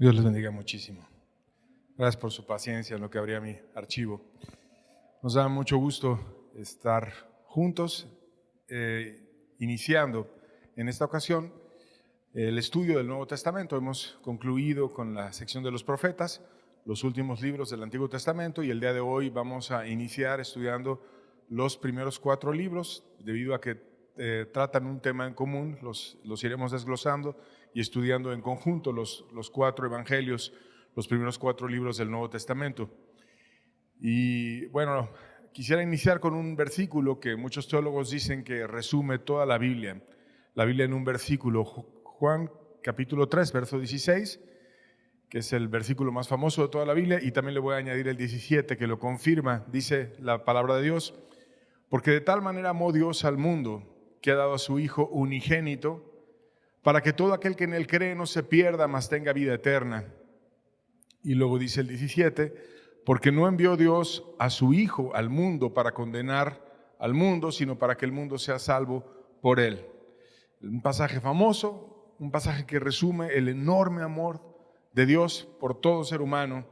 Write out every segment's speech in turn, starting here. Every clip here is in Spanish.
Dios les bendiga muchísimo. Gracias por su paciencia en lo que abría mi archivo. Nos da mucho gusto estar juntos, iniciando en esta ocasión el estudio del Nuevo Testamento. Hemos concluido con la sección de los profetas, los últimos libros del Antiguo Testamento, y el día de hoy vamos a iniciar estudiando los primeros 4 libros, debido a que tratan un tema en común. Los iremos desglosando y estudiando en conjunto los 4 evangelios, los primeros 4 libros del Nuevo Testamento. Y bueno, quisiera iniciar con un versículo que muchos teólogos dicen que resume toda la Biblia en un versículo. Juan capítulo 3, verso 16, que es el versículo más famoso de toda la Biblia, y también le voy a añadir el 17, que lo confirma. Dice la palabra de Dios: porque de tal manera amó Dios al mundo, que ha dado a su Hijo unigénito, para que todo aquel que en él cree no se pierda, mas tenga vida eterna. Y luego dice el 17, porque no envió Dios a su Hijo al mundo para condenar al mundo, sino para que el mundo sea salvo por él. Un pasaje famoso, un pasaje que resume el enorme amor de Dios por todo ser humano,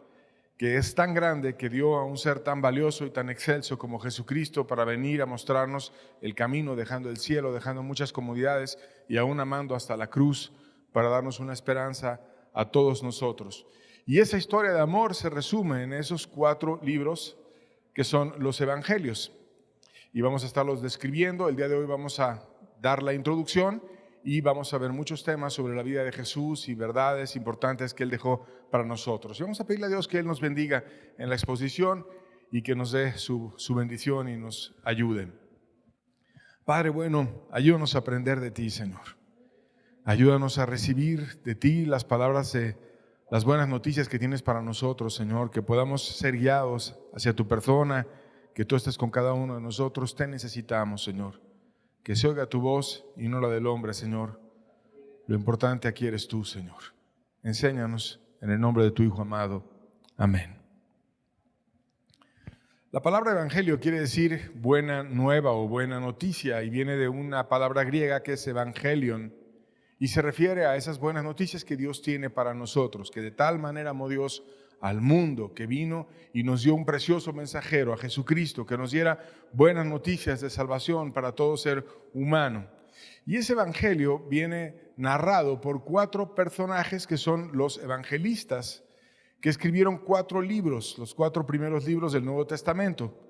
que es tan grande que dio a un ser tan valioso y tan excelso como Jesucristo para venir a mostrarnos el camino, dejando el cielo, dejando muchas comodidades y aún amando hasta la cruz para darnos una esperanza a todos nosotros. Y esa historia de amor se resume en esos 4 libros que son los evangelios, y vamos a estarlos describiendo. El día de hoy vamos a dar la introducción y vamos a ver muchos temas sobre la vida de Jesús y verdades importantes que Él dejó para nosotros. Y vamos a pedirle a Dios que Él nos bendiga en la exposición y que nos dé su bendición y nos ayude. Padre bueno, ayúdanos a aprender de ti, Señor. Ayúdanos a recibir de ti las palabras de las buenas noticias que tienes para nosotros, Señor, que podamos ser guiados hacia tu persona, que tú estés con cada uno de nosotros. Te necesitamos, Señor. Que se oiga tu voz y no la del hombre, Señor. Lo importante aquí eres tú, Señor. Enséñanos en el nombre de tu Hijo amado. Amén. La palabra evangelio quiere decir buena nueva o buena noticia, y viene de una palabra griega que es evangelion, y se refiere a esas buenas noticias que Dios tiene para nosotros, que de tal manera amó Dios al mundo, que vino y nos dio un precioso mensajero, a Jesucristo, que nos diera buenas noticias de salvación para todo ser humano. Y ese evangelio viene narrado por 4 personajes que son los evangelistas, que escribieron 4 libros, los 4 primeros libros del Nuevo Testamento.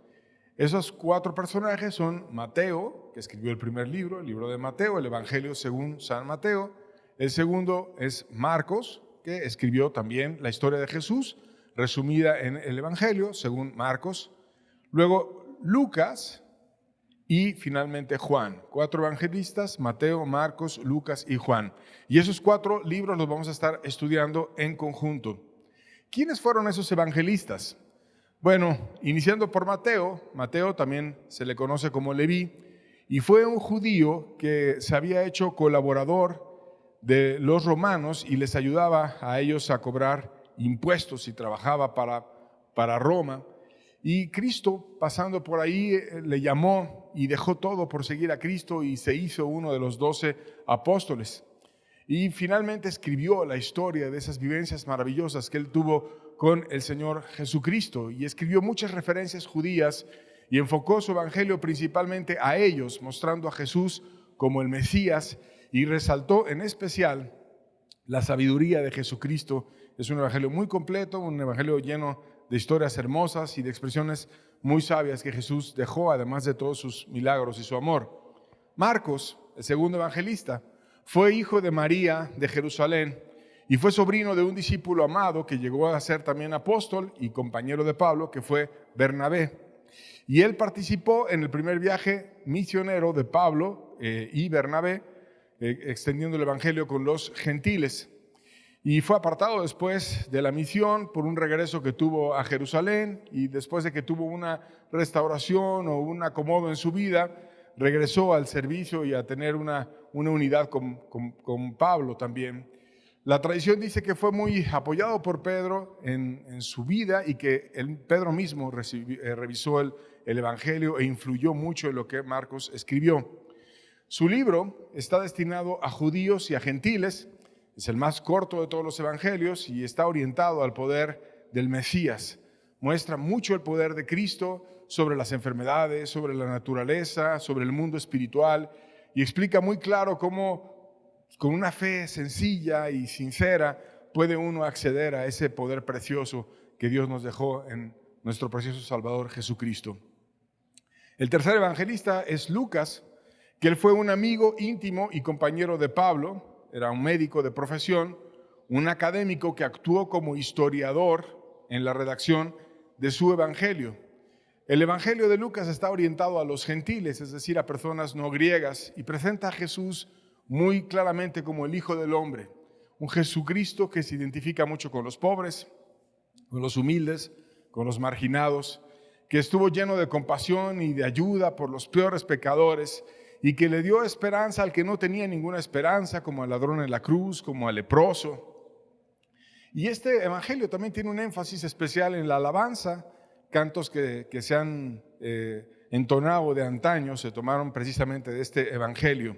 Esos 4 personajes son Mateo, que escribió el primer libro, el libro de Mateo, el Evangelio según San Mateo. El segundo es Marcos, que escribió también la historia de Jesús, resumida en el Evangelio según Marcos. Luego Lucas y finalmente Juan. 4 evangelistas: Mateo, Marcos, Lucas y Juan. Y esos 4 libros los vamos a estar estudiando en conjunto. ¿Quiénes fueron esos evangelistas? Bueno, iniciando por Mateo. Mateo también se le conoce como Leví, y fue un judío que se había hecho colaborador de los romanos y les ayudaba a ellos a cobrar impuestos y trabajaba para Roma. Y Cristo, pasando por ahí, le llamó y dejó todo por seguir a Cristo y se hizo uno de los 12 apóstoles. Y finalmente escribió la historia de esas vivencias maravillosas que él tuvo con el Señor Jesucristo, y escribió muchas referencias judías y enfocó su evangelio principalmente a ellos, mostrando a Jesús como el Mesías, y resaltó en especial la sabiduría de Jesucristo. Es un evangelio muy completo, un evangelio lleno de historias hermosas y de expresiones muy sabias que Jesús dejó, además de todos sus milagros y su amor. Marcos, el segundo evangelista, fue hijo de María de Jerusalén y fue sobrino de un discípulo amado que llegó a ser también apóstol y compañero de Pablo, que fue Bernabé. Y él participó en el primer viaje misionero de Pablo y Bernabé, extendiendo el evangelio con los gentiles. Y fue apartado después de la misión por un regreso que tuvo a Jerusalén, y después de que tuvo una restauración o un acomodo en su vida, regresó al servicio y a tener una unidad con Pablo también. La tradición dice que fue muy apoyado por Pedro en su vida, y que Pedro mismo revisó el evangelio e influyó mucho en lo que Marcos escribió. Su libro está destinado a judíos y a gentiles. Es el más corto de todos los evangelios y está orientado al poder del Mesías. Muestra mucho el poder de Cristo sobre las enfermedades, sobre la naturaleza, sobre el mundo espiritual, y explica muy claro cómo con una fe sencilla y sincera puede uno acceder a ese poder precioso que Dios nos dejó en nuestro precioso Salvador Jesucristo. El tercer evangelista es Lucas, que él fue un amigo íntimo y compañero de Pablo, era un médico de profesión, un académico que actuó como historiador en la redacción de su evangelio. El evangelio de Lucas está orientado a los gentiles, es decir, a personas no griegas, y presenta a Jesús muy claramente como el Hijo del Hombre, un Jesucristo que se identifica mucho con los pobres, con los humildes, con los marginados, que estuvo lleno de compasión y de ayuda por los peores pecadores y que le dio esperanza al que no tenía ninguna esperanza, como al ladrón en la cruz, como al leproso. Y este evangelio también tiene un énfasis especial en la alabanza, cantos que se han entonado de antaño, se tomaron precisamente de este evangelio.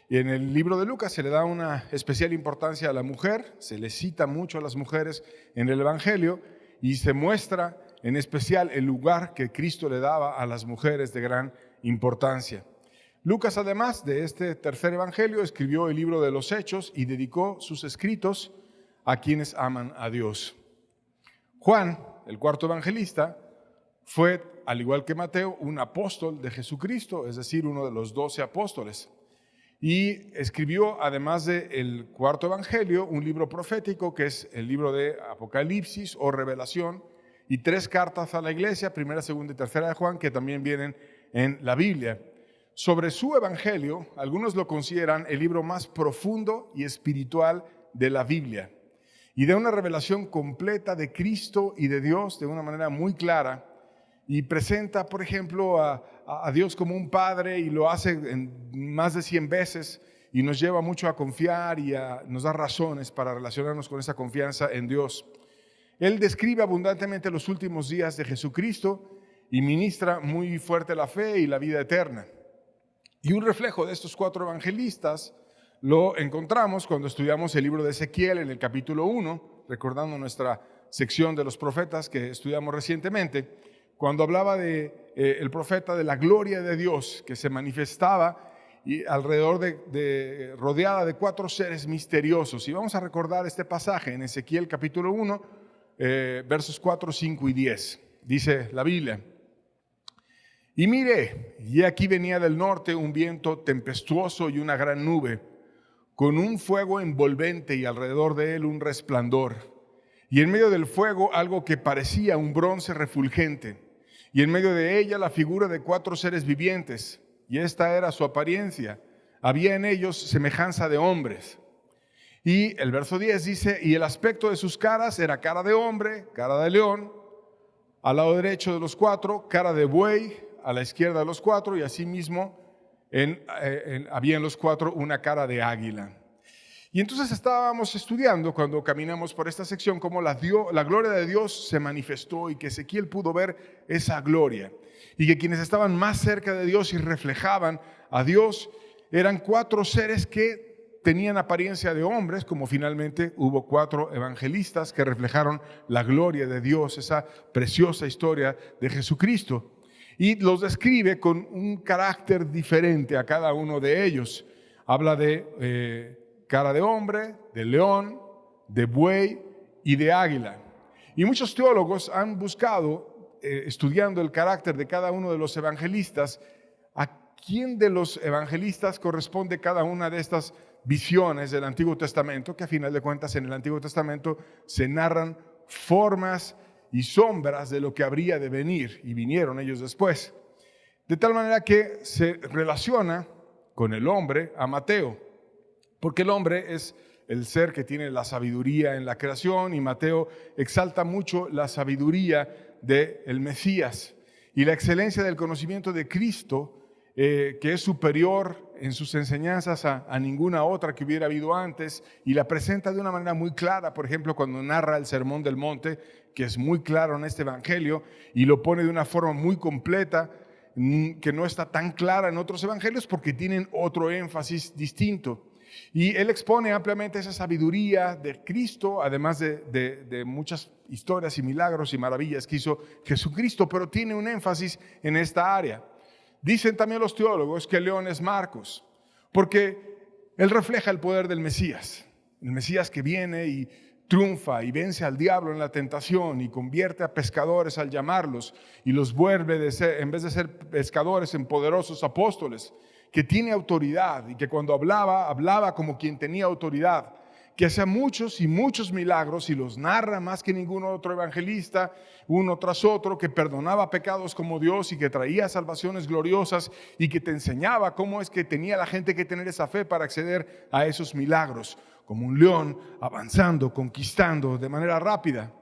Y en el libro de Lucas se le da una especial importancia a la mujer, se le cita mucho a las mujeres en el evangelio y se muestra en especial el lugar que Cristo le daba a las mujeres de gran importancia. Lucas, además de este tercer evangelio, escribió el libro de los Hechos y dedicó sus escritos a quienes aman a Dios. Juan, el cuarto evangelista, fue, al igual que Mateo, un apóstol de Jesucristo, es decir, uno de los 12 apóstoles. Y escribió, además del cuarto evangelio, un libro profético que es el libro de Apocalipsis o Revelación, y 3 cartas a la iglesia, primera, segunda y tercera de Juan, que también vienen en la Biblia. Sobre su evangelio, algunos lo consideran el libro más profundo y espiritual de la Biblia, y da una revelación completa de Cristo y de Dios de una manera muy clara, y presenta, por ejemplo, a Dios como un padre, y lo hace en más de 100 veces, y nos lleva mucho a confiar y nos da razones para relacionarnos con esa confianza en Dios. Él describe abundantemente los últimos días de Jesucristo y ministra muy fuerte la fe y la vida eterna. Y un reflejo de estos 4 evangelistas lo encontramos cuando estudiamos el libro de Ezequiel en el capítulo 1, recordando nuestra sección de los profetas que estudiamos recientemente, cuando hablaba el profeta de la gloria de Dios que se manifestaba y alrededor rodeada de 4 seres misteriosos. Y vamos a recordar este pasaje en Ezequiel capítulo 1, versos 4, 5 y 10. Dice la Biblia: y miré, y aquí venía del norte un viento tempestuoso y una gran nube, con un fuego envolvente y alrededor de él un resplandor. Y en medio del fuego algo que parecía un bronce refulgente, y en medio de ella la figura de 4 seres vivientes, y esta era su apariencia. Había en ellos semejanza de hombres. Y el verso 10 dice: y el aspecto de sus caras era cara de hombre, cara de león, al lado derecho de los 4, cara de buey, a la izquierda de los 4, y asimismo había en los 4 una cara de águila. Y entonces estábamos estudiando cuando caminamos por esta sección cómo la gloria de Dios se manifestó y que Ezequiel pudo ver esa gloria. Y que quienes estaban más cerca de Dios y reflejaban a Dios eran 4 seres que tenían apariencia de hombres, como finalmente hubo 4 evangelistas que reflejaron la gloria de Dios, esa preciosa historia de Jesucristo. Y los describe con un carácter diferente a cada uno de ellos. Habla de cara de hombre, de león, de buey y de águila. Y muchos teólogos han buscado, estudiando el carácter de cada uno de los evangelistas, a quién de los evangelistas corresponde cada una de estas visiones del Antiguo Testamento, que a final de cuentas en el Antiguo Testamento se narran formas y sombras de lo que habría de venir, y vinieron ellos después. De tal manera que se relaciona con el hombre a Mateo, porque el hombre es el ser que tiene la sabiduría en la creación, y Mateo exalta mucho la sabiduría del Mesías y la excelencia del conocimiento de Cristo, que es superior en sus enseñanzas a ninguna otra que hubiera habido antes, y la presenta de una manera muy clara, por ejemplo, cuando narra el Sermón del Monte, que es muy claro en este evangelio, y lo pone de una forma muy completa, que no está tan clara en otros evangelios porque tienen otro énfasis distinto. Y él expone ampliamente esa sabiduría de Cristo, además de muchas historias y milagros y maravillas que hizo Jesucristo, pero tiene un énfasis en esta área. Dicen también los teólogos que León es Marcos, porque él refleja el poder del Mesías, el Mesías que viene y triunfa y vence al diablo en la tentación y convierte a pescadores al llamarlos y los vuelve en vez de ser pescadores en poderosos apóstoles, que tiene autoridad y que cuando hablaba como quien tenía autoridad, que hacía muchos y muchos milagros y los narra más que ningún otro evangelista, uno tras otro, que perdonaba pecados como Dios y que traía salvaciones gloriosas y que te enseñaba cómo es que tenía la gente que tener esa fe para acceder a esos milagros, como un león avanzando, conquistando de manera rápida.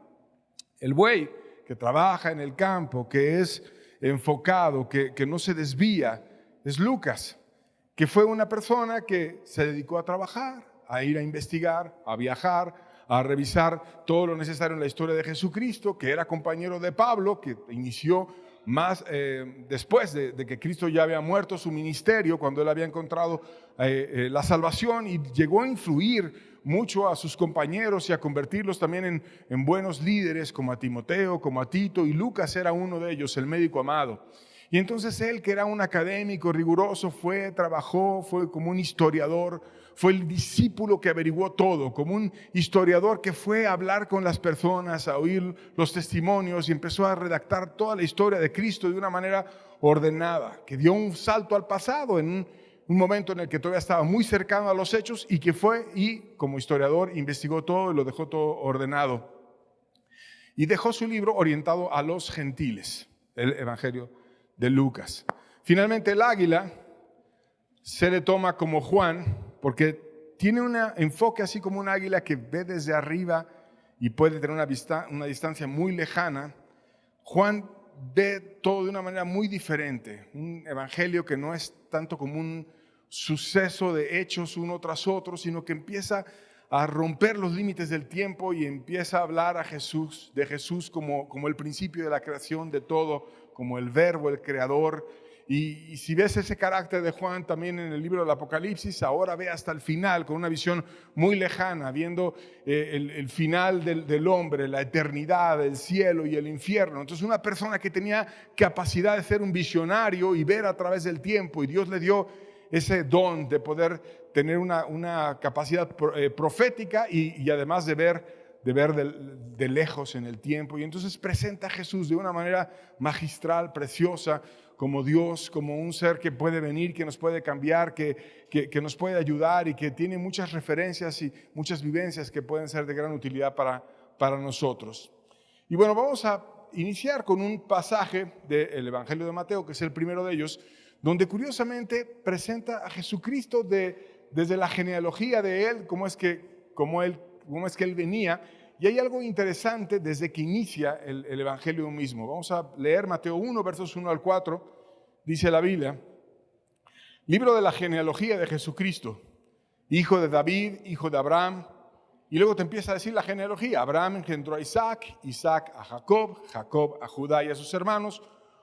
El buey que trabaja en el campo, que es enfocado, que no se desvía, es Lucas, que fue una persona que se dedicó a trabajar, a ir a investigar, a viajar, a revisar todo lo necesario en la historia de Jesucristo, que era compañero de Pablo, que inició más después de que Cristo ya había muerto su ministerio, cuando él había encontrado la salvación y llegó a influir mucho a sus compañeros y a convertirlos también en buenos líderes, como a Timoteo, como a Tito, y Lucas era uno de ellos, el médico amado. Y entonces él, que era un académico riguroso, trabajó, fue como un historiador, fue el discípulo que averiguó todo, como un historiador que fue a hablar con las personas, a oír los testimonios y empezó a redactar toda la historia de Cristo de una manera ordenada, que dio un salto al pasado en un momento en el que todavía estaba muy cercano a los hechos y que fue y como historiador investigó todo y lo dejó todo ordenado. Y dejó su libro orientado a los gentiles, el Evangelio de Lucas. Finalmente el águila se le toma como Juan porque tiene un enfoque así como un águila que ve desde arriba y puede tener una distancia muy lejana. Juan ve todo de una manera muy diferente, un evangelio que no es tanto como un suceso de hechos uno tras otro, sino que empieza a romper los límites del tiempo y empieza a hablar de Jesús como el principio de la creación de todo, como el verbo, el creador. Y si ves ese carácter de Juan también en el libro del Apocalipsis, ahora ve hasta el final con una visión muy lejana, viendo el final del hombre, la eternidad, el cielo y el infierno. Entonces una persona que tenía capacidad de ser un visionario y ver a través del tiempo, y Dios le dio ese don de poder tener una capacidad profética y además de ver de lejos en el tiempo. Y entonces presenta a Jesús de una manera magistral, preciosa, como Dios, como un ser que puede venir, que nos puede cambiar, que nos puede ayudar y que tiene muchas referencias y muchas vivencias que pueden ser de gran utilidad para nosotros. Y bueno, vamos a iniciar con un pasaje del Evangelio de Mateo, que es el primero de ellos, donde curiosamente presenta a Jesucristo desde la genealogía de él, cómo es que él venía. Y hay algo interesante desde que inicia el Evangelio mismo. Vamos a leer Mateo 1, versos 1 al 4. Dice la Biblia: libro de la genealogía de Jesucristo, hijo de David, hijo de Abraham. Y luego te empieza a decir la genealogía. Abraham engendró a Isaac, Isaac a Jacob, Jacob a Judá y a sus hermanos.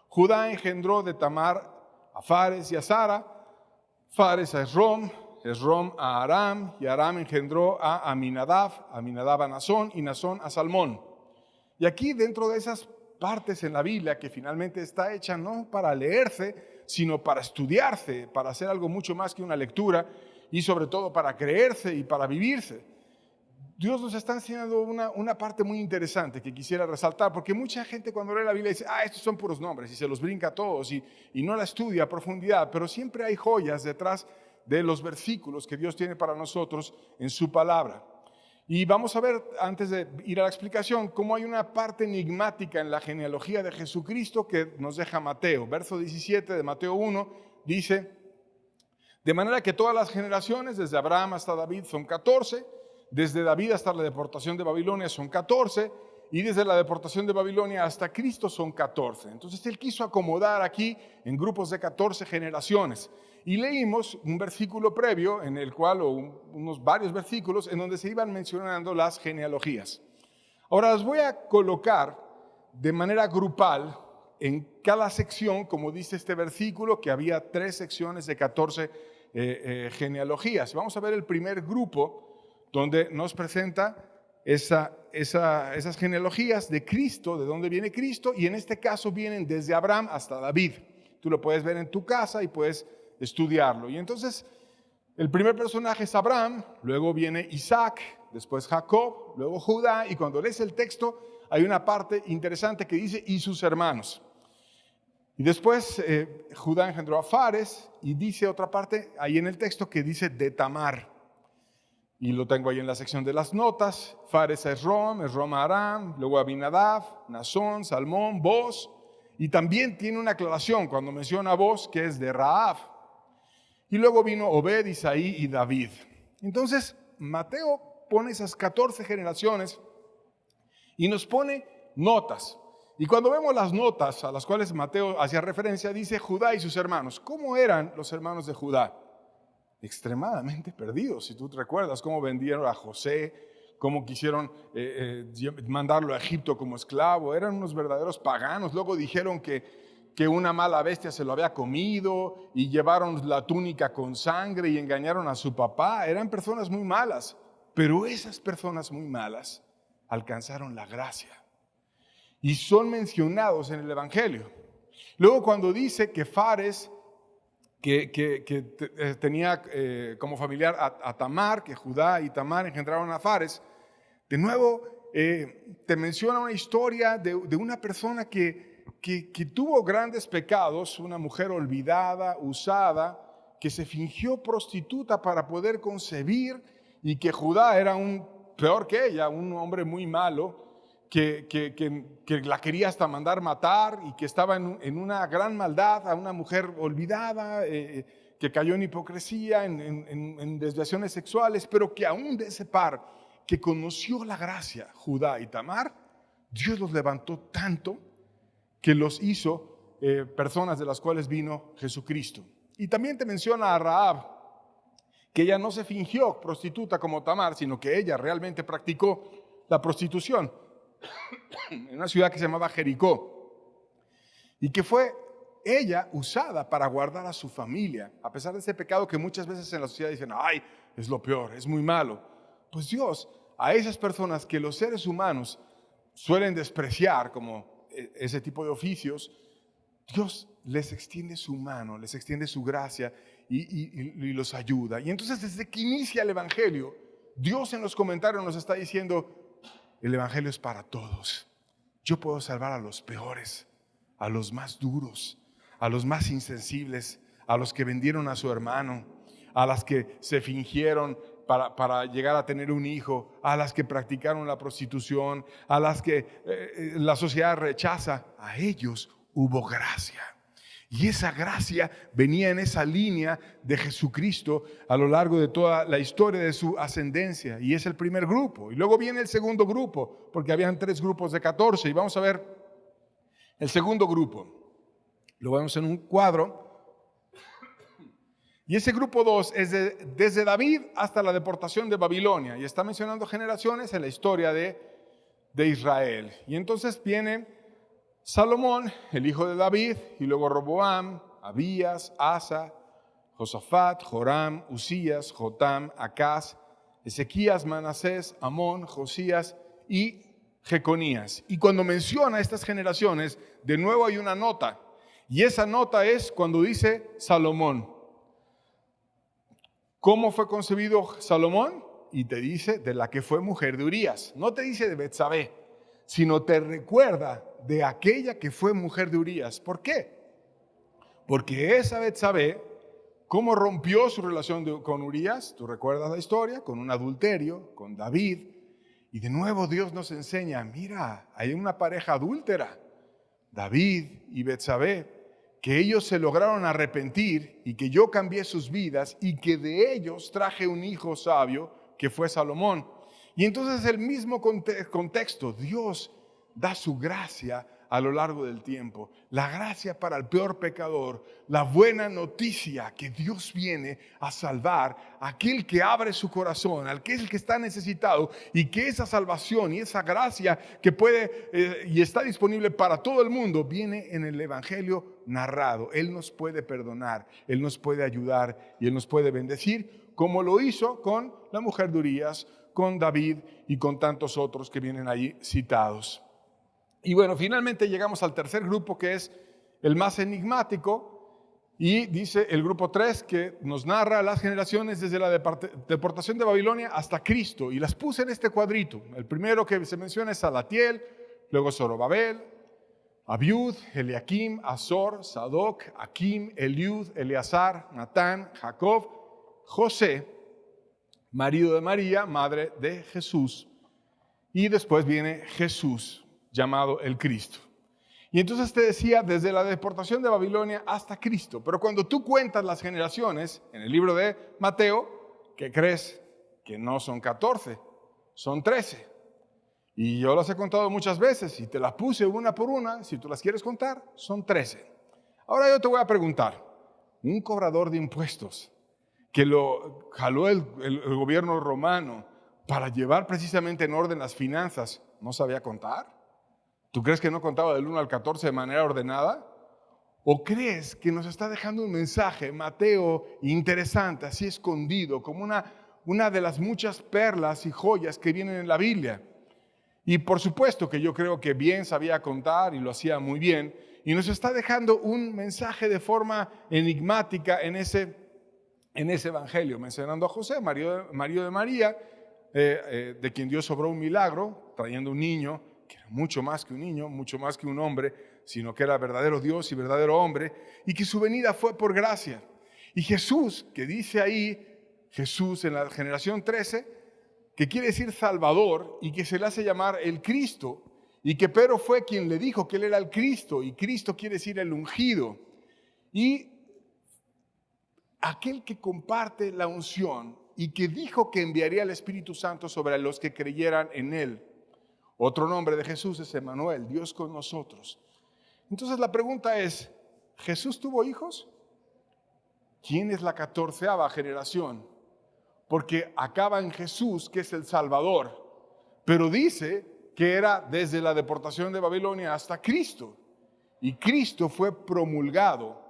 Judá engendró de Tamar a Fares y a Zara, Fares a Esrom a Aram, y Aram engendró a Aminadab, Aminadab a Nazón, y Nazón a Salmón. Y aquí dentro de esas partes en la Biblia que finalmente está hecha no para leerse, sino para estudiarse, para hacer algo mucho más que una lectura, y sobre todo para creerse y para vivirse. Dios nos está enseñando una parte muy interesante que quisiera resaltar, porque mucha gente cuando lee la Biblia dice, estos son puros nombres, y se los brinca a todos, y no la estudia a profundidad, pero siempre hay joyas detrás de los versículos que Dios tiene para nosotros en su palabra. Y vamos a ver, antes de ir a la explicación, cómo hay una parte enigmática en la genealogía de Jesucristo que nos deja Mateo. Verso 17 de Mateo 1 dice: de manera que todas las generaciones, desde Abraham hasta David, son 14, desde David hasta la deportación de Babilonia son 14, y desde la deportación de Babilonia hasta Cristo son 14. Entonces él quiso acomodar aquí en grupos de 14 generaciones. Y leímos un versículo previo en el cual, unos varios versículos, en donde se iban mencionando las genealogías. Ahora las voy a colocar de manera grupal en cada sección, como dice este versículo, que había 3 secciones de 14 genealogías. Vamos a ver el primer grupo donde nos presenta esas genealogías de Cristo, de dónde viene Cristo, y en este caso vienen desde Abraham hasta David. Tú lo puedes ver en tu casa y puedes estudiarlo. Y entonces el primer personaje es Abraham, luego viene Isaac, después Jacob, luego Judá, y cuando lees el texto hay una parte interesante que dice y sus hermanos. Y después Judá engendró a Fares y dice otra parte ahí en el texto que dice de Tamar. Y lo tengo ahí en la sección de las notas. Fares es Rom a Aram, luego Abinadab, Nazón, Salmón, Boz. Y también tiene una aclaración cuando menciona Boz que es de Rahab. Y luego vino Obed, Isaí y David. Entonces Mateo pone esas 14 generaciones y nos pone notas. Y cuando vemos las notas a las cuales Mateo hacía referencia, dice Judá y sus hermanos. ¿Cómo eran los hermanos de Judá? Extremadamente perdidos. Si tú te recuerdas cómo vendieron a José, cómo quisieron mandarlo a Egipto como esclavo, eran unos verdaderos paganos. Luego dijeron que una mala bestia se lo había comido y llevaron la túnica con sangre y engañaron a su papá. Eran personas muy malas, pero esas personas muy malas alcanzaron la gracia y son mencionados en el Evangelio. Luego cuando dice que Fares, que tenía como familiar a Tamar, que Judá y Tamar engendraron a Fares, de nuevo te menciona una historia de una persona que tuvo grandes pecados, una mujer olvidada, usada, que se fingió prostituta para poder concebir, y que Judá era peor que ella, un hombre muy malo, que la quería hasta mandar matar y que estaba en una gran maldad, a una mujer olvidada, que cayó en hipocresía, en desviaciones sexuales, pero que aún de ese par que conoció la gracia, Judá y Tamar, Dios los levantó tanto que los hizo personas de las cuales vino Jesucristo. Y también te menciona a Rahab, que ella no se fingió prostituta como Tamar, sino que ella realmente practicó la prostitución en una ciudad que se llamaba Jericó, y que fue ella usada para guardar a su familia, a pesar de ese pecado que muchas veces en la sociedad dicen, ay, es lo peor, es muy malo. Pues Dios, a esas personas que los seres humanos suelen despreciar como ese tipo de oficios, Dios les extiende su mano, les extiende su gracia y los ayuda. Y entonces desde que inicia el Evangelio, Dios en los comentarios nos está diciendo, el Evangelio es para todos. Yo puedo salvar a los peores, a los más duros, a los más insensibles, a los que vendieron a su hermano, a las que se fingieron para llegar a tener un hijo, a las que practicaron la prostitución, a las que la sociedad rechaza. A ellos hubo gracia. Y esa gracia venía en esa línea de Jesucristo a lo largo de toda la historia de su ascendencia. Y es el primer grupo. Y luego viene el segundo grupo, porque habían 3 grupos de 14. Y vamos a ver el segundo grupo. Lo vemos en un cuadro. Y ese grupo 2 es desde David hasta la deportación de Babilonia. Y está mencionando generaciones en la historia de Israel. Y entonces viene Salomón, el hijo de David, y luego Roboam, Abías, Asa, Josafat, Joram, Usías, Jotam, Acaz, Ezequías, Manasés, Amón, Josías y Jeconías. Y cuando menciona estas generaciones, de nuevo hay una nota. Y esa nota es cuando dice Salomón. ¿Cómo fue concebido Salomón? Y te dice de la que fue mujer de Urías. No te dice de Betsabé, sino te recuerda de aquella que fue mujer de Urías. ¿Por qué? Porque esa Betsabé, ¿cómo rompió su relación con Urías? Tú recuerdas la historia, con un adulterio, con David. Y de nuevo Dios nos enseña, mira, hay una pareja adúltera, David y Betsabé, que ellos se lograron arrepentir y que yo cambié sus vidas y que de ellos traje un hijo sabio que fue Salomón. Y entonces el mismo contexto, Dios da su gracia a lo largo del tiempo. La gracia para el peor pecador, la buena noticia que Dios viene a salvar a aquel que abre su corazón, al que es el que está necesitado, y que esa salvación y esa gracia que puede y está disponible para todo el mundo viene en el Evangelio narrado. Él nos puede perdonar, Él nos puede ayudar y Él nos puede bendecir, como lo hizo con la mujer de Urías, con David y con tantos otros que vienen ahí citados. Y bueno, finalmente llegamos al tercer grupo, que es el más enigmático, y dice el grupo 3 que nos narra las generaciones desde la deportación de Babilonia hasta Cristo, y las puse en este cuadrito. El primero que se menciona es Salatiel, luego Zorobabel, Abiud, Eliakim, Azor, Sadoc, Akim, Eliud, Eleazar, Natán, Jacob, José, marido de María, madre de Jesús, y después viene Jesús, llamado el Cristo. Y entonces te decía, desde la deportación de Babilonia hasta Cristo. Pero cuando tú cuentas las generaciones, en el libro de Mateo, ¿qué crees? Que no son 14, son 13. Y yo las he contado muchas veces y te las puse una por una. Si tú las quieres contar, son 13. Ahora yo te voy a preguntar, un cobrador de impuestos que lo jaló el gobierno romano para llevar precisamente en orden las finanzas, ¿no sabía contar? ¿Tú crees que no contaba del 1 al 14 de manera ordenada? ¿O crees que nos está dejando un mensaje, Mateo, interesante, así escondido, como una de las muchas perlas y joyas que vienen en la Biblia? Y por supuesto que yo creo que bien sabía contar y lo hacía muy bien, y nos está dejando un mensaje de forma enigmática en ese evangelio, mencionando a José, marido de María, de quien Dios obró un milagro, trayendo un niño, que era mucho más que un niño, mucho más que un hombre, sino que era verdadero Dios y verdadero hombre, y que su venida fue por gracia. Y Jesús, que dice ahí, Jesús en la generación 13, que quiere decir Salvador, y que se le hace llamar el Cristo, y que Pedro fue quien le dijo que él era el Cristo, y Cristo quiere decir el ungido, y aquel que comparte la unción, y que dijo que enviaría el Espíritu Santo sobre los que creyeran en él. Otro nombre de Jesús es Emmanuel, Dios con nosotros. Entonces la pregunta es, ¿Jesús tuvo hijos? ¿Quién es la 14ª generación? Porque acaba en Jesús, que es el Salvador, pero dice que era desde la deportación de Babilonia hasta Cristo. Y Cristo fue promulgado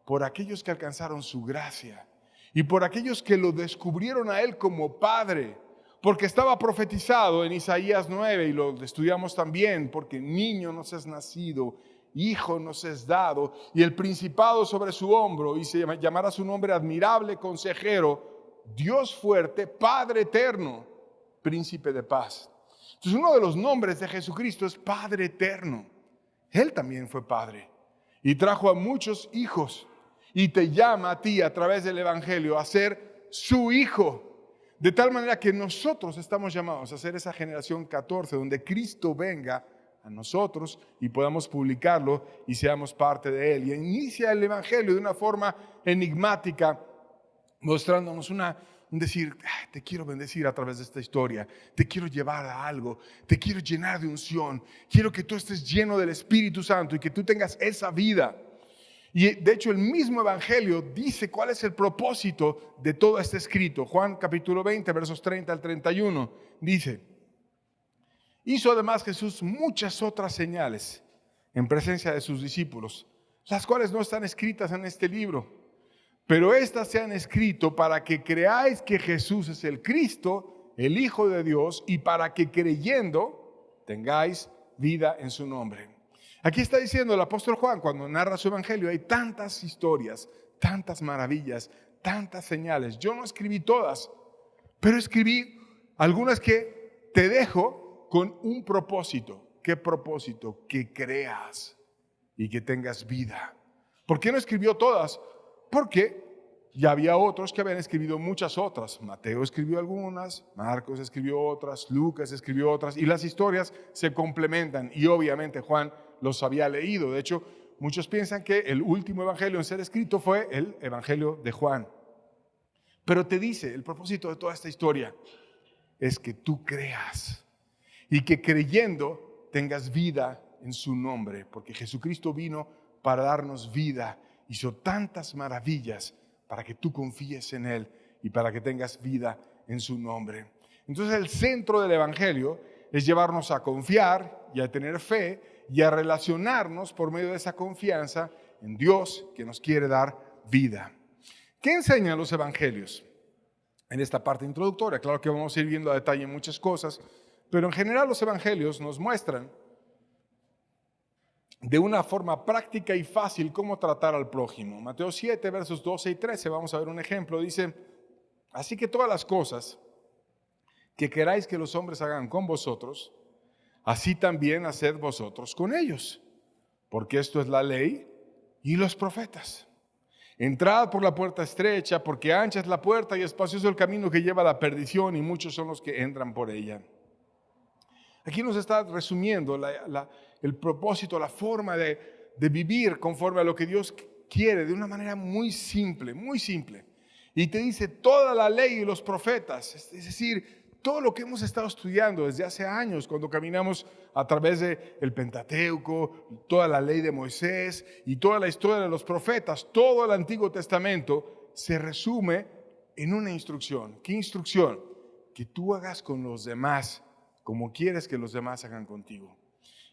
por aquellos que alcanzaron su gracia y por aquellos que lo descubrieron a Él como Padre, porque estaba profetizado en Isaías 9 y lo estudiamos también, porque niño nos es nacido, hijo nos es dado, y el principado sobre su hombro, y se llamará su nombre admirable, consejero, Dios fuerte, Padre eterno, príncipe de paz. Entonces uno de los nombres de Jesucristo es Padre eterno. Él también fue padre y trajo a muchos hijos, y te llama a ti a través del Evangelio a ser su hijo. De tal manera que nosotros estamos llamados a ser esa generación 14, donde Cristo venga a nosotros y podamos publicarlo y seamos parte de Él. Y inicia el Evangelio de una forma enigmática, mostrándonos un decir, te quiero bendecir a través de esta historia, te quiero llevar a algo, te quiero llenar de unción, quiero que tú estés lleno del Espíritu Santo y que tú tengas esa vida. Y de hecho el mismo Evangelio dice cuál es el propósito de todo este escrito. Juan capítulo 20, versos 30 al 31, dice, hizo además Jesús muchas otras señales en presencia de sus discípulos, las cuales no están escritas en este libro, pero estas se han escrito para que creáis que Jesús es el Cristo, el Hijo de Dios, y para que creyendo tengáis vida en su nombre. Aquí está diciendo el apóstol Juan, cuando narra su evangelio, hay tantas historias, tantas maravillas, tantas señales. Yo no escribí todas, pero escribí algunas que te dejo con un propósito. ¿Qué propósito? Que creas y que tengas vida. ¿Por qué no escribió todas? Porque ya había otros que habían escrito muchas otras. Mateo escribió algunas, Marcos escribió otras, Lucas escribió otras, y las historias se complementan. Y obviamente Juan los había leído. De hecho, muchos piensan que el último evangelio en ser escrito fue el evangelio de Juan. Pero te dice, el propósito de toda esta historia es que tú creas y que creyendo tengas vida en su nombre, porque Jesucristo vino para darnos vida, hizo tantas maravillas para que tú confíes en Él y para que tengas vida en su nombre. Entonces el centro del Evangelio es llevarnos a confiar y a tener fe y a relacionarnos por medio de esa confianza en Dios que nos quiere dar vida. ¿Qué enseñan los Evangelios? En esta parte introductoria, claro que vamos a ir viendo a detalle muchas cosas, pero en general los Evangelios nos muestran de una forma práctica y fácil cómo tratar al prójimo. Mateo 7, versos 12 y 13, vamos a ver un ejemplo. Dice, así que todas las cosas que queráis que los hombres hagan con vosotros, así también haced vosotros con ellos, porque esto es la ley y los profetas. Entrad por la puerta estrecha, porque ancha es la puerta y espacioso el camino que lleva a la perdición, y muchos son los que entran por ella. Aquí nos está resumiendo el propósito, la forma de vivir conforme a lo que Dios quiere, de una manera muy simple, muy simple. Y te dice toda la ley y los profetas, es decir, todo lo que hemos estado estudiando desde hace años, cuando caminamos a través del Pentateuco, toda la ley de Moisés y toda la historia de los profetas, todo el Antiguo Testamento se resume en una instrucción. ¿Qué instrucción? Que tú hagas con los demás como quieres que los demás hagan contigo.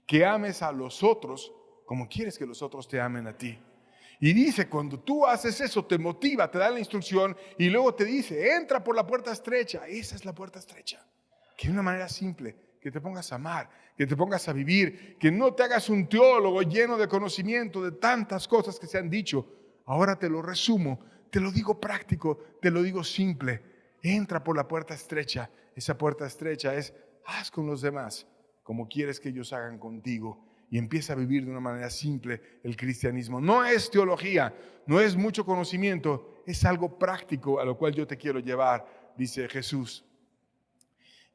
Que ames a los otros como quieres que los otros te amen a ti. Y dice, cuando tú haces eso, te motiva, te da la instrucción y luego te dice, entra por la puerta estrecha. Esa es la puerta estrecha. Que de una manera simple, que te pongas a amar, que te pongas a vivir, que no te hagas un teólogo lleno de conocimiento de tantas cosas que se han dicho. Ahora te lo resumo, te lo digo práctico, te lo digo simple. Entra por la puerta estrecha. Esa puerta estrecha es, haz con los demás como quieres que ellos hagan contigo. Y empieza a vivir de una manera simple el cristianismo. No es teología, no es mucho conocimiento, es algo práctico a lo cual yo te quiero llevar, dice Jesús.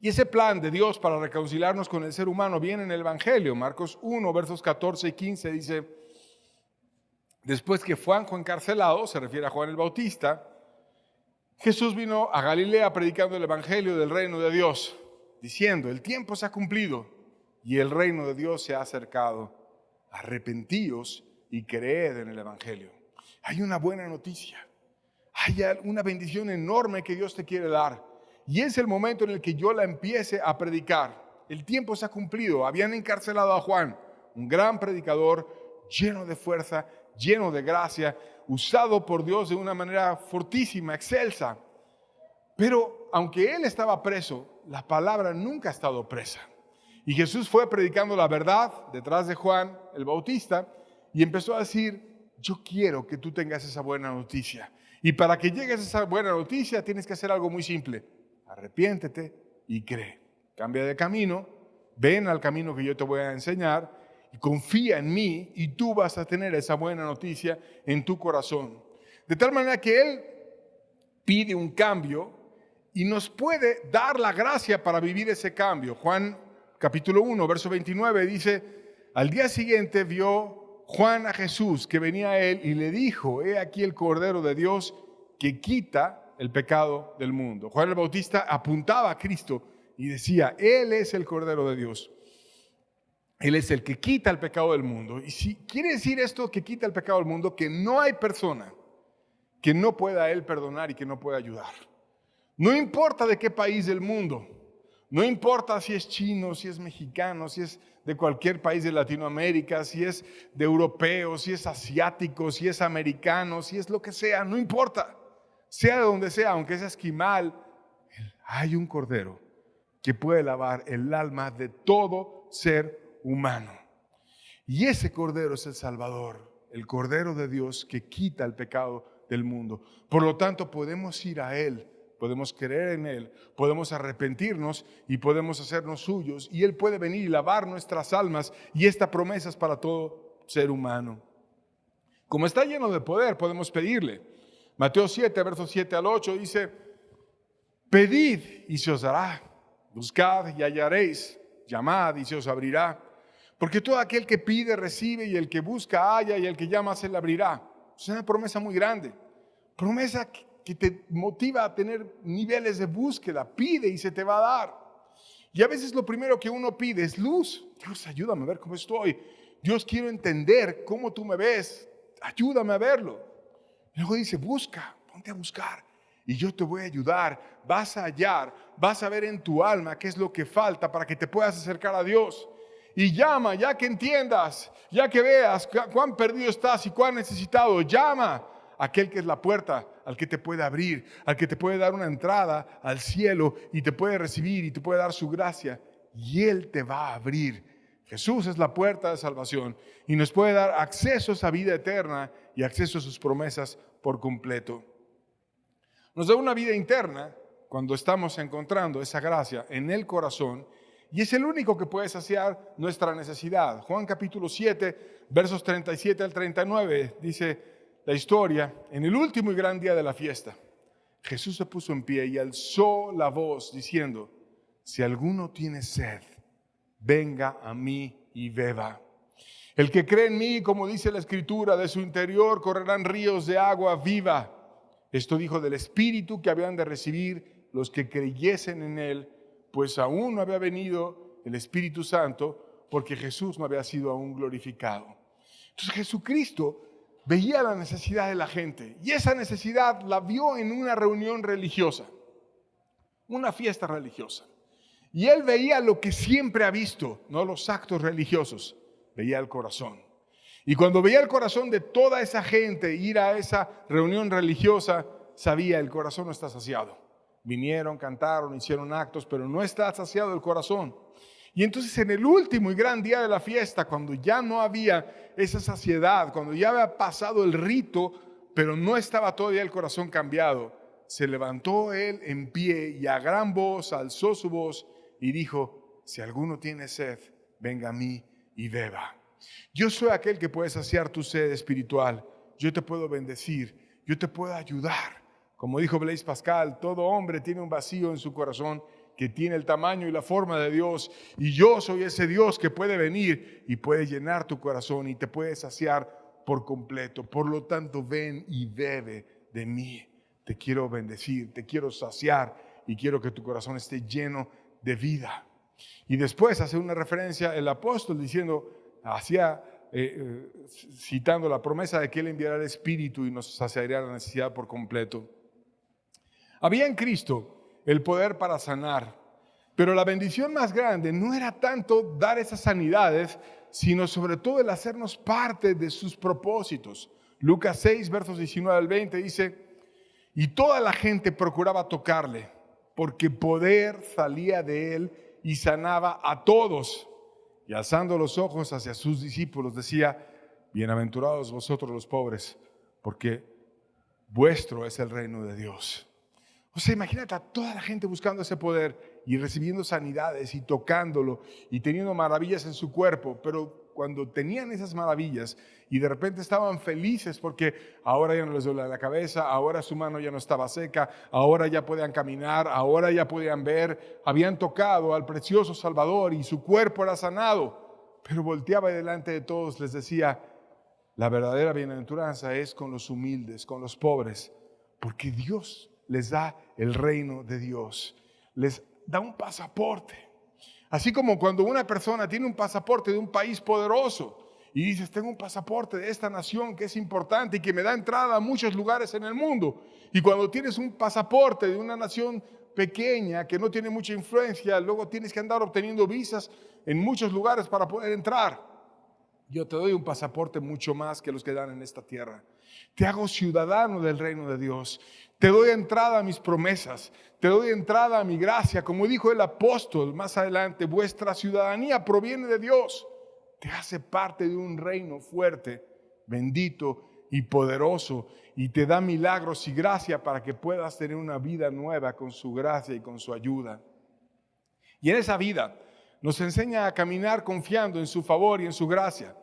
Y ese plan de Dios para reconciliarnos con el ser humano viene en el Evangelio. Marcos 1, versos 14 y 15 dice, después que Juan fue encarcelado, se refiere a Juan el Bautista, Jesús vino a Galilea predicando el Evangelio del reino de Dios, diciendo, el tiempo se ha cumplido y el reino de Dios se ha acercado. Arrepentíos y creed en el Evangelio. Hay una buena noticia. Hay una bendición enorme que Dios te quiere dar. Y es el momento en el que yo la empiece a predicar. El tiempo se ha cumplido. Habían encarcelado a Juan, un gran predicador, lleno de fuerza, lleno de gracia, usado por Dios de una manera fortísima, excelsa. Pero aunque él estaba preso, la palabra nunca ha estado presa. Y Jesús fue predicando la verdad detrás de Juan el Bautista y empezó a decir, yo quiero que tú tengas esa buena noticia. Y para que llegues a esa buena noticia tienes que hacer algo muy simple. Arrepiéntete y cree. Cambia de camino, ven al camino que yo te voy a enseñar y confía en mí y tú vas a tener esa buena noticia en tu corazón. De tal manera que Él pide un cambio y nos puede dar la gracia para vivir ese cambio. Juan capítulo 1, verso 29 dice, al día siguiente vio Juan a Jesús que venía a él y le dijo, he aquí el Cordero de Dios que quita el pecado del mundo. Juan el Bautista apuntaba a Cristo y decía, Él es el Cordero de Dios. Él es el que quita el pecado del mundo. Y si quiere decir esto que quita el pecado del mundo, que no hay persona que no pueda Él perdonar y que no pueda ayudar. No importa de qué país del mundo. No importa si es chino, si es mexicano, si es de cualquier país de Latinoamérica, si es de europeo, si es asiático, si es americano, si es lo que sea, no importa. Sea de donde sea, aunque sea esquimal, hay un Cordero que puede lavar el alma de todo ser humano. Y ese Cordero es el Salvador, el Cordero de Dios que quita el pecado del mundo. Por lo tanto, podemos ir a Él. Podemos creer en Él, podemos arrepentirnos y podemos hacernos suyos. Y Él puede venir y lavar nuestras almas y esta promesa es para todo ser humano. Como está lleno de poder, podemos pedirle. Mateo 7, versos 7 al 8 dice, pedid y se os dará, buscad y hallaréis, llamad y se os abrirá. Porque todo aquel que pide recibe y el que busca halla y el que llama se le abrirá. Es una promesa muy grande, promesa que te motiva a tener niveles de búsqueda. Pide y se te va a dar. Y a veces lo primero que uno pide es luz. Dios, ayúdame a ver cómo estoy. Dios, quiero entender cómo tú me ves. Ayúdame a verlo. Y luego dice, busca, ponte a buscar. Y yo te voy a ayudar. Vas a hallar, vas a ver en tu alma qué es lo que falta para que te puedas acercar a Dios. Y llama, ya que entiendas, ya que veas cuán perdido estás y cuán necesitado. Llama a aquel que es la puerta, al que te puede abrir, al que te puede dar una entrada al cielo y te puede recibir y te puede dar su gracia. Y Él te va a abrir. Jesús es la puerta de salvación y nos puede dar acceso a esa vida eterna y acceso a sus promesas por completo. Nos da una vida interna cuando estamos encontrando esa gracia en el corazón y es el único que puede saciar nuestra necesidad. Juan capítulo 7, versos 37 al 39, dice la historia: en el último y gran día de la fiesta, Jesús se puso en pie y alzó la voz diciendo: si alguno tiene sed, venga a mí y beba. El que cree en mí, como dice la Escritura, de su interior correrán ríos de agua viva. Esto dijo del Espíritu que habían de recibir los que creyesen en Él, pues aún no había venido el Espíritu Santo, porque Jesús no había sido aún glorificado. Entonces Jesucristo veía la necesidad de la gente y esa necesidad la vio en una reunión religiosa, una fiesta religiosa. Y Él veía lo que siempre ha visto, no los actos religiosos, veía el corazón. Y cuando veía el corazón de toda esa gente ir a esa reunión religiosa, sabía: el corazón no está saciado. Vinieron, cantaron, hicieron actos, pero no está saciado el corazón. Y entonces en el último y gran día de la fiesta, cuando ya no había esa saciedad, cuando ya había pasado el rito, pero no estaba todavía el corazón cambiado, se levantó Él en pie y a gran voz alzó su voz y dijo: si alguno tiene sed, venga a mí y beba. Yo soy aquel que puede saciar tu sed espiritual. Yo te puedo bendecir, yo te puedo ayudar. Como dijo Blaise Pascal, todo hombre tiene un vacío en su corazón que tiene el tamaño y la forma de Dios, y yo soy ese Dios que puede venir y puede llenar tu corazón y te puede saciar por completo. Por lo tanto, ven y bebe de mí. Te quiero bendecir, te quiero saciar y quiero que tu corazón esté lleno de vida. Y después hace una referencia el apóstol diciendo, citando la promesa de que Él enviará el Espíritu y nos saciará la necesidad por completo. Había en Cristo el poder para sanar, pero la bendición más grande no era tanto dar esas sanidades, sino sobre todo el hacernos parte de sus propósitos. Lucas 6, versos 19 al 20 dice: y toda la gente procuraba tocarle, porque poder salía de Él y sanaba a todos. Y alzando los ojos hacia sus discípulos decía: bienaventurados vosotros los pobres, porque vuestro es el reino de Dios. O sea, imagínate a toda la gente buscando ese poder y recibiendo sanidades y tocándolo y teniendo maravillas en su cuerpo, pero cuando tenían esas maravillas y de repente estaban felices porque ahora ya no les duele la cabeza, ahora su mano ya no estaba seca, ahora ya podían caminar, ahora ya podían ver, habían tocado al precioso Salvador y su cuerpo era sanado, pero volteaba delante de todos, les decía: la verdadera bienaventuranza es con los humildes, con los pobres, porque Dios les da el reino de Dios, les da un pasaporte. Así como cuando una persona tiene un pasaporte de un país poderoso y dices: tengo un pasaporte de esta nación que es importante y que me da entrada a muchos lugares en el mundo. Y cuando tienes un pasaporte de una nación pequeña que no tiene mucha influencia, luego tienes que andar obteniendo visas en muchos lugares para poder entrar. Yo te doy un pasaporte mucho más que los que dan en esta tierra. Te hago ciudadano del reino de Dios. Te doy entrada a mis promesas. Te doy entrada a mi gracia. Como dijo el apóstol más adelante, vuestra ciudadanía proviene de Dios. Te hace parte de un reino fuerte, bendito y poderoso. Y te da milagros y gracia para que puedas tener una vida nueva con su gracia y con su ayuda. Y en esa vida nos enseña a caminar confiando en su favor y en su gracia.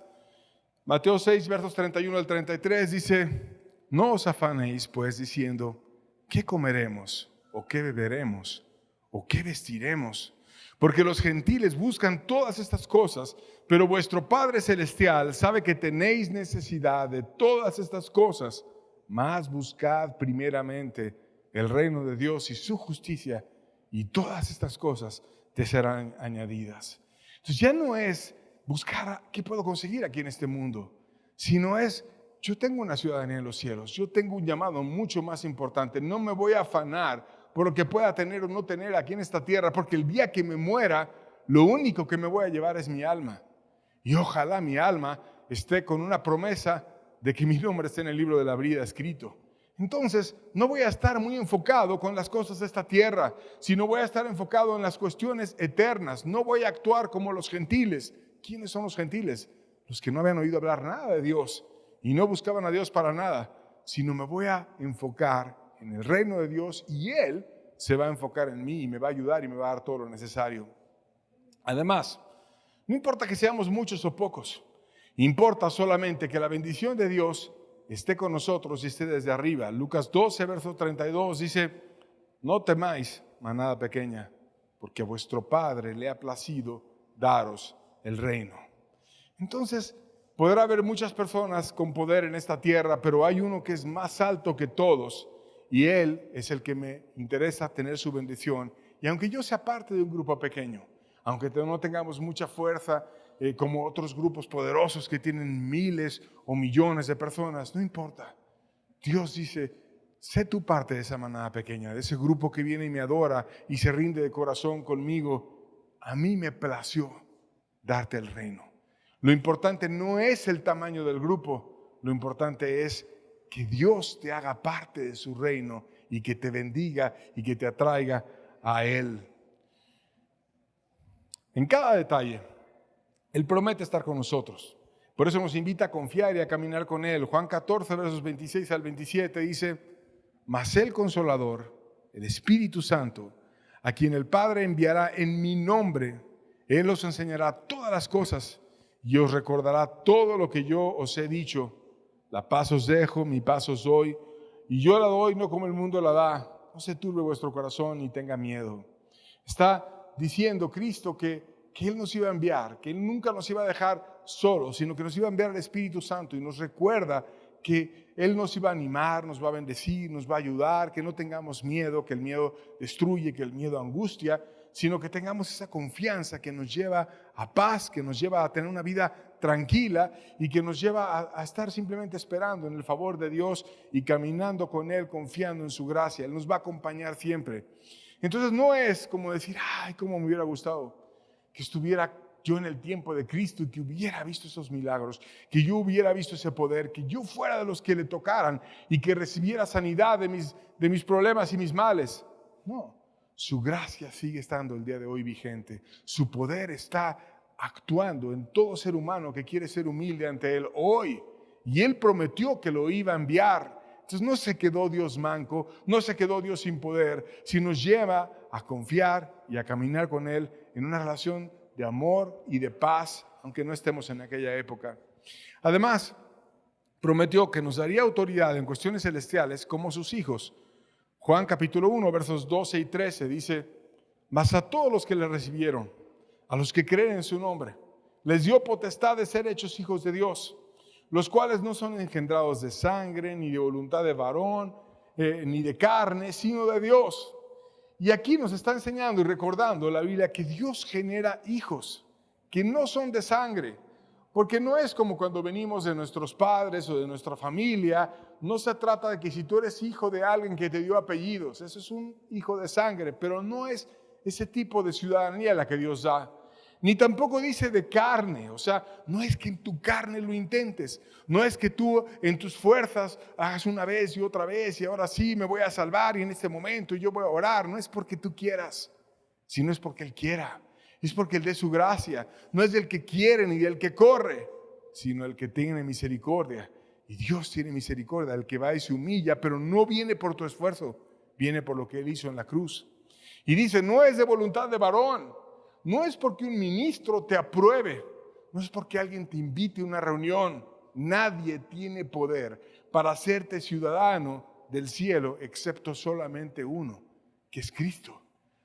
Mateo 6, versos 31 al 33 dice: no os afanéis pues diciendo: ¿qué comeremos? ¿O qué beberemos? ¿O qué vestiremos? Porque los gentiles buscan todas estas cosas, pero vuestro Padre Celestial sabe que tenéis necesidad de todas estas cosas. Mas buscad primeramente el reino de Dios y su justicia, y todas estas cosas te serán añadidas. Entonces ya no es buscar qué puedo conseguir aquí en este mundo, sino es, yo tengo una ciudadanía en los cielos, yo tengo un llamado mucho más importante, no me voy a afanar por lo que pueda tener o no tener aquí en esta tierra, porque el día que me muera, lo único que me voy a llevar es mi alma. Y ojalá mi alma esté con una promesa de que mi nombre esté en el libro de la vida escrito. Entonces, no voy a estar muy enfocado con las cosas de esta tierra, sino voy a estar enfocado en las cuestiones eternas. No voy a actuar como los gentiles. ¿Quiénes son los gentiles? Los que no habían oído hablar nada de Dios y no buscaban a Dios para nada, sino me voy a enfocar en el reino de Dios y Él se va a enfocar en mí y me va a ayudar y me va a dar todo lo necesario. Además, no importa que seamos muchos o pocos, importa solamente que la bendición de Dios esté con nosotros y esté desde arriba. Lucas 12, verso 32 dice, no temáis, manada pequeña, porque a vuestro Padre le ha placido daros el reino. Entonces, podrá haber muchas personas con poder en esta tierra, pero hay uno que es más alto que todos y Él es el que me interesa tener su bendición. Y aunque yo sea parte de un grupo pequeño, aunque no tengamos mucha fuerza como otros grupos poderosos que tienen miles o millones de personas, no importa. Dios dice, sé tú parte de esa manada pequeña, de ese grupo que viene y me adora y se rinde de corazón conmigo. A mí me plació darte el reino. Lo importante no es el tamaño del grupo, lo importante es que Dios te haga parte de su reino y que te bendiga y que te atraiga a Él. En cada detalle, Él promete estar con nosotros. Por eso nos invita a confiar y a caminar con Él. Juan 14, versos 26 al 27 dice, mas el Consolador, el Espíritu Santo, a quien el Padre enviará en mi nombre, Él os enseñará todas las cosas y os recordará todo lo que yo os he dicho. La paz os dejo, mi paz os doy, y yo la doy no como el mundo la da. No se turbe vuestro corazón ni tenga miedo. Está diciendo Cristo que Él nos iba a enviar, que Él nunca nos iba a dejar solos, sino que nos iba a enviar al Espíritu Santo y nos recuerda que Él nos iba a animar, nos va a bendecir, nos va a ayudar, que no tengamos miedo, que el miedo destruye, que el miedo angustia, sino que tengamos esa confianza que nos lleva a paz, que nos lleva a tener una vida tranquila y que nos lleva a estar simplemente esperando en el favor de Dios y caminando con Él, confiando en su gracia. Él nos va a acompañar siempre. Entonces no es como decir, ay, cómo me hubiera gustado que estuviera yo en el tiempo de Cristo y que hubiera visto esos milagros, que yo hubiera visto ese poder, que yo fuera de los que le tocaran y que recibiera sanidad de mis problemas y mis males. No, su gracia sigue estando el día de hoy vigente. Su poder está actuando en todo ser humano que quiere ser humilde ante Él hoy. Y Él prometió que lo iba a enviar. Entonces no se quedó Dios manco, no se quedó Dios sin poder, sino nos lleva a confiar y a caminar con Él en una relación de amor y de paz, aunque no estemos en aquella época. Además, prometió que nos daría autoridad en cuestiones celestiales como sus hijos. Juan capítulo 1, versos 12 y 13 dice, mas a todos los que le recibieron, a los que creen en su nombre, les dio potestad de ser hechos hijos de Dios, los cuales no son engendrados de sangre, ni de voluntad de varón, ni de carne, sino de Dios. Y aquí nos está enseñando y recordando la Biblia que Dios genera hijos que no son de sangre, porque no es como cuando venimos de nuestros padres o de nuestra familia. No se trata de que si tú eres hijo de alguien que te dio apellidos, ese es un hijo de sangre, pero no es ese tipo de ciudadanía la que Dios da. Ni tampoco dice de carne, o sea, no es que en tu carne lo intentes, no es que tú en tus fuerzas hagas una vez y otra vez y ahora sí me voy a salvar y en este momento yo voy a orar, no es porque tú quieras, sino es porque Él quiera, es porque Él dé su gracia, no es del que quiere ni del que corre, sino el que tiene misericordia. Y Dios tiene misericordia, el que va y se humilla, pero no viene por tu esfuerzo, viene por lo que Él hizo en la cruz. Y dice, no es de voluntad de varón. No es porque un ministro te apruebe, no es porque alguien te invite a una reunión. Nadie tiene poder para hacerte ciudadano del cielo excepto solamente uno, que es Cristo.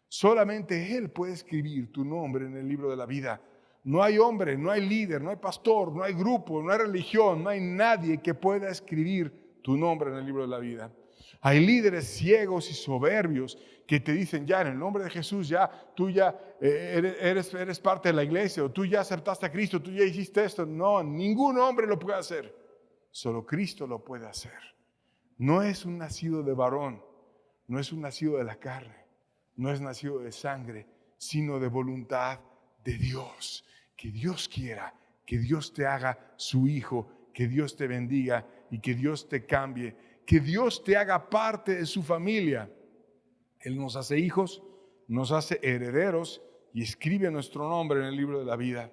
Solamente Él puede escribir tu nombre en el libro de la vida. No hay hombre, no hay líder, no hay pastor, no hay grupo, no hay religión, no hay nadie que pueda escribir tu nombre en el libro de la vida. Hay líderes ciegos y soberbios que te dicen, ya en el nombre de Jesús, ya tú ya eres parte de la iglesia, o tú ya aceptaste a Cristo, tú ya hiciste esto. No, ningún hombre lo puede hacer. Solo Cristo lo puede hacer. No es un nacido de varón, no es un nacido de la carne, no es nacido de sangre, sino de voluntad de Dios. Que Dios quiera, que Dios te haga su hijo, que Dios te bendiga y que Dios te cambie, que Dios te haga parte de su familia. Él nos hace hijos, nos hace herederos y escribe nuestro nombre en el libro de la vida.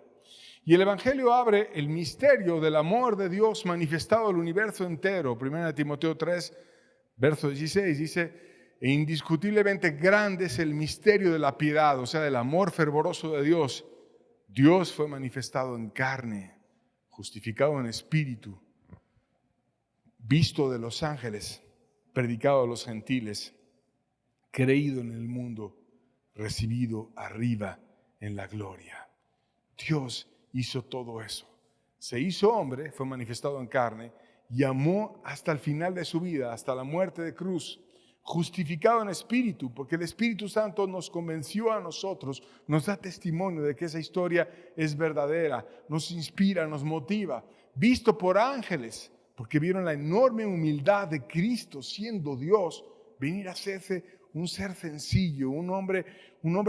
Y el Evangelio abre el misterio del amor de Dios manifestado al universo entero. 1 Timoteo 3, verso 16 dice, e indiscutiblemente grande es el misterio de la piedad, o sea, del amor fervoroso de Dios. Dios fue manifestado en carne, justificado en espíritu, visto de los ángeles, predicado a los gentiles, creído en el mundo, recibido arriba en la gloria. Dios hizo todo eso. Se hizo hombre, fue manifestado en carne y amó hasta el final de su vida, hasta la muerte de cruz, justificado en espíritu, porque el Espíritu Santo nos convenció a nosotros, nos da testimonio de que esa historia es verdadera, nos inspira, nos motiva, visto por ángeles, porque vieron la enorme humildad de Cristo siendo Dios, venir a hacerse un ser sencillo, un hombre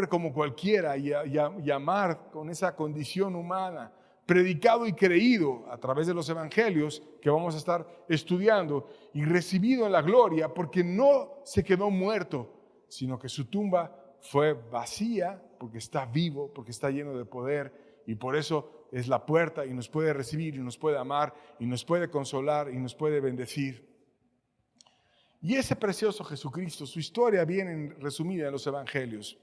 como cualquiera y amar con esa condición humana, predicado y creído a través de los evangelios que vamos a estar estudiando y recibido en la gloria, porque no se quedó muerto, sino que su tumba fue vacía porque está vivo, porque está lleno de poder y por eso es la puerta y nos puede recibir y nos puede amar y nos puede consolar y nos puede bendecir. Y ese precioso Jesucristo, su historia viene resumida en los evangelios.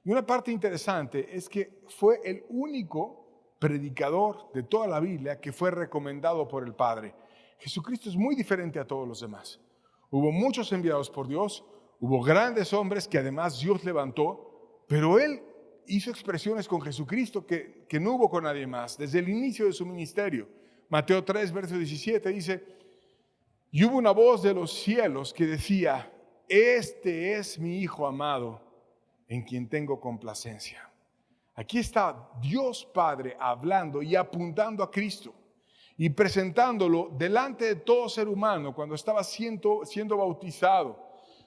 Y una parte interesante es que fue el único predicador de toda la Biblia que fue recomendado por el Padre. Jesucristo es muy diferente a todos los demás. Hubo muchos enviados por Dios, hubo grandes hombres que además Dios levantó, pero Él hizo expresiones con Jesucristo que no hubo con nadie más, desde el inicio de su ministerio. Mateo 3, verso 17 dice, y hubo una voz de los cielos que decía, este es mi Hijo amado, en quien tengo complacencia. Aquí está Dios Padre hablando y apuntando a Cristo y presentándolo delante de todo ser humano cuando estaba siendo bautizado,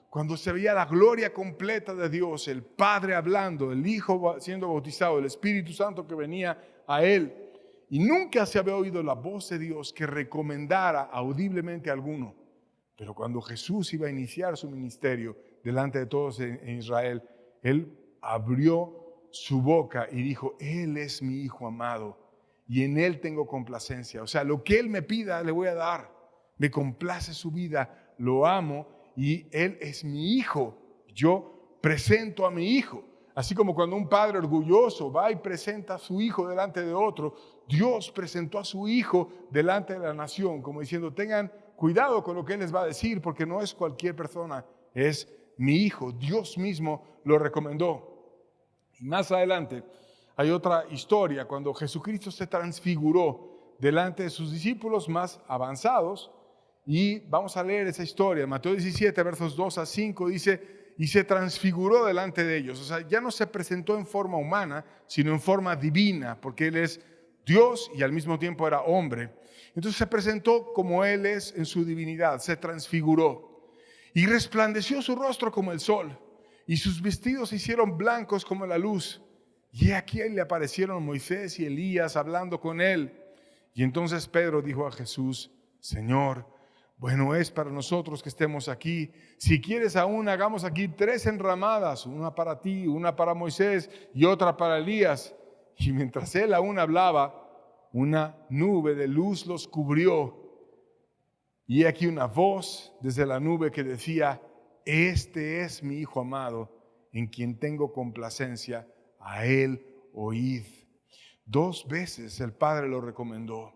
cuando se veía la gloria completa de Dios, el Padre hablando, el Hijo siendo bautizado, el Espíritu Santo que venía a él. Y nunca se había oído la voz de Dios que recomendara audiblemente a alguno. Pero cuando Jesús iba a iniciar su ministerio delante de todos en Israel, Él abrió su boca y dijo, Él es mi Hijo amado y en Él tengo complacencia. O sea, lo que Él me pida le voy a dar. Me complace su vida, lo amo y Él es mi Hijo. Yo presento a mi Hijo. Así como cuando un padre orgulloso va y presenta a su hijo delante de otro, Dios presentó a su Hijo delante de la nación, como diciendo, tengan cuidado con lo que Él les va a decir, porque no es cualquier persona, es mi Hijo. Dios mismo lo recomendó. Y más adelante hay otra historia, cuando Jesucristo se transfiguró delante de sus discípulos más avanzados, y vamos a leer esa historia. Mateo 17, versos 2 a 5 dice, y se transfiguró delante de ellos. O sea, ya no se presentó en forma humana, sino en forma divina, porque Él es Dios y al mismo tiempo era hombre. Entonces se presentó como Él es en su divinidad, se transfiguró. Y resplandeció su rostro como el sol, y sus vestidos se hicieron blancos como la luz. Y aquí le aparecieron Moisés y Elías hablando con Él. Y entonces Pedro dijo a Jesús, Señor, bueno es para nosotros que estemos aquí. Si quieres aún hagamos aquí 3 enramadas, una para ti, una para Moisés y otra para Elías. Y mientras él aún hablaba, una nube de luz los cubrió. Y aquí una voz desde la nube que decía, este es mi Hijo amado, en quien tengo complacencia, a él oíd. 2 veces el Padre lo recomendó,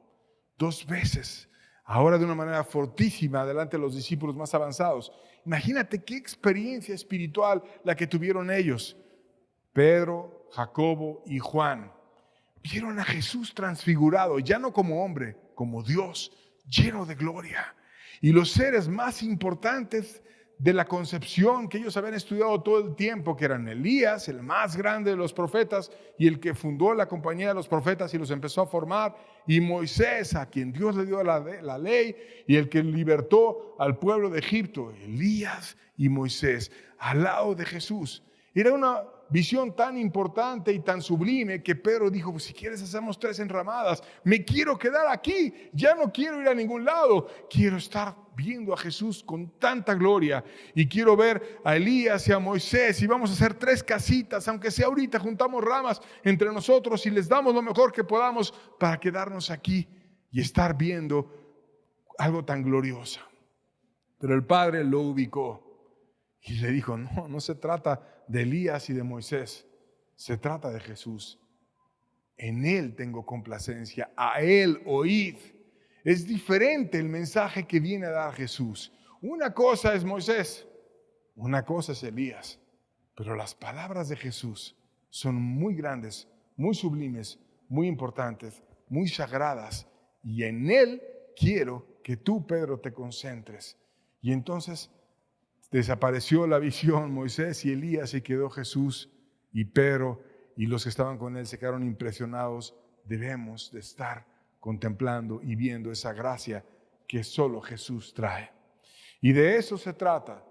2 veces. Ahora de una manera fortísima delante de los discípulos más avanzados. Imagínate qué experiencia espiritual la que tuvieron ellos. Pedro, Jacobo y Juan vieron a Jesús transfigurado, ya no como hombre, como Dios, lleno de gloria. Y los seres más importantes de la concepción que ellos habían estudiado todo el tiempo, que eran Elías, el más grande de los profetas y el que fundó la compañía de los profetas y los empezó a formar, y Moisés, a quien Dios le dio la ley y el que libertó al pueblo de Egipto. Elías y Moisés al lado de Jesús. Era una visión tan importante y tan sublime que Pedro dijo, pues si quieres hacemos 3 enramadas, me quiero quedar aquí, ya no quiero ir a ningún lado, quiero estar viendo a Jesús con tanta gloria y quiero ver a Elías y a Moisés y vamos a hacer 3 casitas, aunque sea ahorita juntamos ramas entre nosotros y les damos lo mejor que podamos para quedarnos aquí y estar viendo algo tan glorioso. Pero el Padre lo ubicó y le dijo, no se trata de Elías y de Moisés, se trata de Jesús. En Él tengo complacencia, a Él oíd. Es diferente el mensaje que viene a dar Jesús. Una cosa es Moisés, una cosa es Elías, pero las palabras de Jesús son muy grandes, muy sublimes, muy importantes, muy sagradas, y en Él quiero que tú, Pedro, te concentres. Y entonces desapareció la visión, Moisés y Elías, y quedó Jesús y Pedro, y los que estaban con él se quedaron impresionados. Debemos de estar contemplando y viendo esa gracia que solo Jesús trae. Y de eso se trata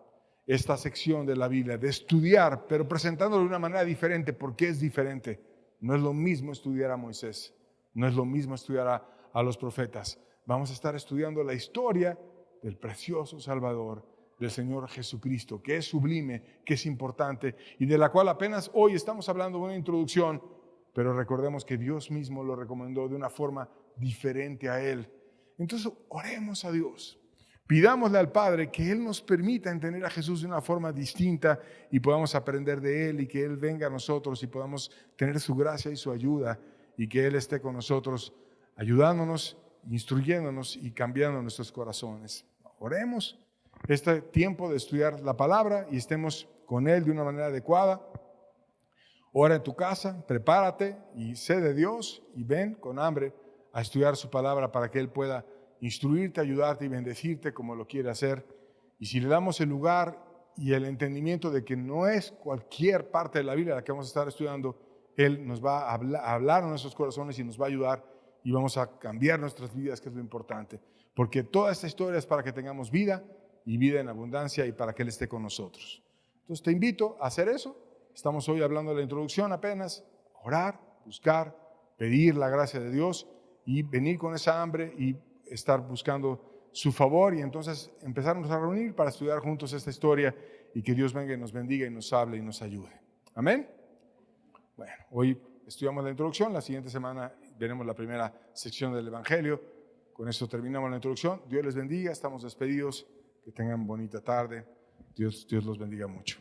esta sección de la Biblia, de estudiar, pero presentándolo de una manera diferente. ¿Por qué es diferente? No es lo mismo estudiar a Moisés, no es lo mismo estudiar a los profetas. Vamos a estar estudiando la historia del precioso Salvador, del Señor Jesucristo, que es sublime, que es importante y de la cual apenas hoy estamos hablando de una introducción, pero recordemos que Dios mismo lo recomendó de una forma diferente a Él. Entonces oremos a Dios, pidámosle al Padre que Él nos permita entender a Jesús de una forma distinta y podamos aprender de Él y que Él venga a nosotros y podamos tener su gracia y su ayuda y que Él esté con nosotros ayudándonos, instruyéndonos y cambiando nuestros corazones. Oremos este tiempo de estudiar la palabra y estemos con Él de una manera adecuada. Ora en tu casa, prepárate y sé de Dios y ven con hambre a estudiar su palabra para que Él pueda instruirte, ayudarte y bendecirte como lo quiere hacer. Y si le damos el lugar y el entendimiento de que no es cualquier parte de la Biblia la que vamos a estar estudiando, Él nos va a hablar en nuestros corazones y nos va a ayudar y vamos a cambiar nuestras vidas, que es lo importante. Porque toda esta historia es para que tengamos vida y vida en abundancia y para que Él esté con nosotros. Entonces te invito a hacer eso. Estamos hoy hablando de la introducción apenas, orar, buscar, pedir la gracia de Dios y venir con esa hambre y estar buscando su favor y entonces empezarnos a reunir para estudiar juntos esta historia y que Dios venga y nos bendiga y nos hable y nos ayude. Amén. Bueno, hoy estudiamos la introducción, la siguiente semana veremos la primera sección del Evangelio. Con esto terminamos la introducción. Dios les bendiga, estamos despedidos. Que tengan bonita tarde. Dios los bendiga mucho.